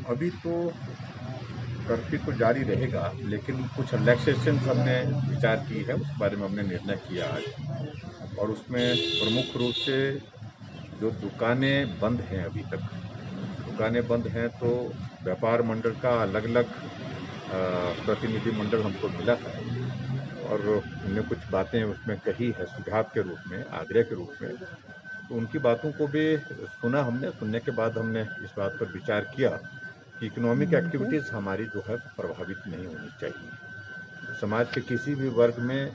अभी तो कर्फ्यू तो जारी रहेगा, लेकिन कुछ रिलैक्सेशन हमने विचार की है, उस बारे में हमने निर्णय किया आज। और उसमें प्रमुख रूप से जो दुकानें बंद हैं अभी तक, दुकानें बंद हैं तो व्यापार मंडल का अलग अलग प्रतिनिधि मंडल हमको मिला है, और उन्होंने कुछ बातें उसमें कही है सुझाव के रूप में, आग्रह के रूप में। तो उनकी बातों को भी सुना हमने। सुनने के बाद हमने इस बात पर विचार किया कि इकोनॉमिक एक्टिविटीज़ हमारी जो है प्रभावित नहीं होनी चाहिए। समाज के किसी भी वर्ग में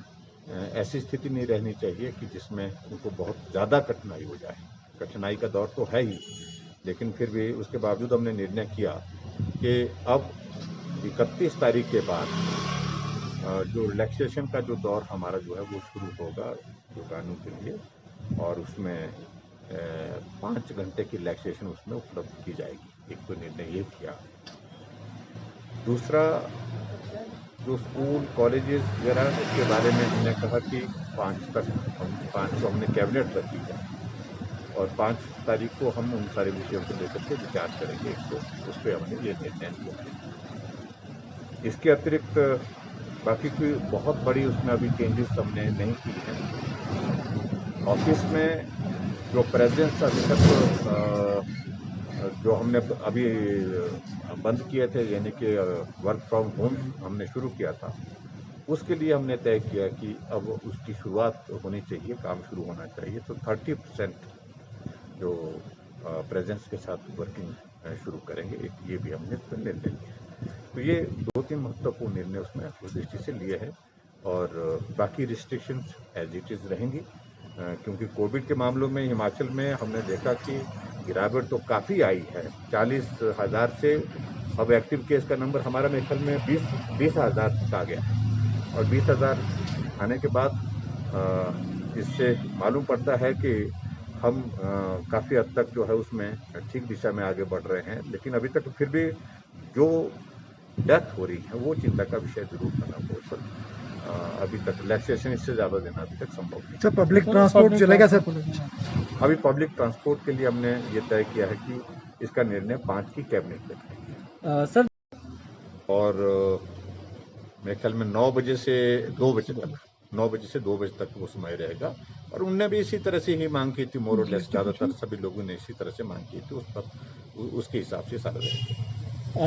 ऐसी स्थिति नहीं रहनी चाहिए कि जिसमें उनको बहुत ज़्यादा कठिनाई हो जाए। कठिनाई का दौर तो है ही, लेकिन फिर भी उसके बावजूद हमने निर्णय किया कि अब 31 तारीख के बाद जो रिलैक्सेशन का जो दौर हमारा जो है वो शुरू होगा दुकानों के लिए, और उसमें 5 घंटे की रिलैक्सेशन उसमें उपलब्ध की जाएगी। एक तो निर्णय ये किया। दूसरा, जो स्कूल कॉलेजेस वगैरह, इसके बारे में हमने कहा कि 5 तक हम 5 को हमने कैबिनेट रखी है, और 5 तारीख को हम उन सारे विषयों को लेकर के विचार करेंगे। इसको उस पर हमने ये निर्णय लिया है। इसके अतिरिक्त बाकी कोई बहुत बड़ी उसमें अभी चेंजेस हमने नहीं की हैं। ऑफिस में जो प्रेजेंस अभी तक जो हमने अभी बंद किए थे, यानी कि वर्क फ्रॉम होम हमने शुरू किया था, उसके लिए हमने तय किया कि अब उसकी शुरुआत होनी चाहिए, काम शुरू होना चाहिए। तो 30% जो प्रेजेंस के साथ वर्किंग शुरू करेंगे, एक ये भी हमने उसमें निर्णय लिया। तो ये 2-3 महत्वपूर्ण निर्णय उसमें उस दृष्टि से लिए हैं, और बाकी रिस्ट्रिक्शंस एज इट इज़ रहेंगी, क्योंकि कोविड के मामलों में हिमाचल में हमने देखा कि गिरावट तो काफ़ी आई है। 40,000 से अब एक्टिव केस का नंबर हमारा मेरे ख्याल में 20,000 तक आ गया, और 20,000 आने के बाद इससे मालूम पड़ता है कि हम काफ़ी हद तक जो है उसमें ठीक दिशा में आगे बढ़ रहे हैं। लेकिन अभी तक फिर भी जो डेथ हो रही है वो चिंता का विषय जरूर बना हुआ है, पर अभी तक रिलैक्सेशन इससे ज़्यादा देना अभी तक संभव नहीं। सर, पब्लिक ट्रांसपोर्ट चलेगा सर? अभी पब्लिक ट्रांसपोर्ट के लिए हमने ये तय किया है कि इसका निर्णय 5 की कैबिनेट में करेंगे। सर, और मेरे ख्याल में 9 बजे से 2 बजे तक, 9 बजे से 2 बजे तक वो समय रहेगा। और उनने भी इसी तरह से ही मांग की थी, मोर और लेस, ज़्यादातर सभी लोगों ने इसी तरह से मांग की थी। उस पर उसके हिसाब से सारा रहेगा।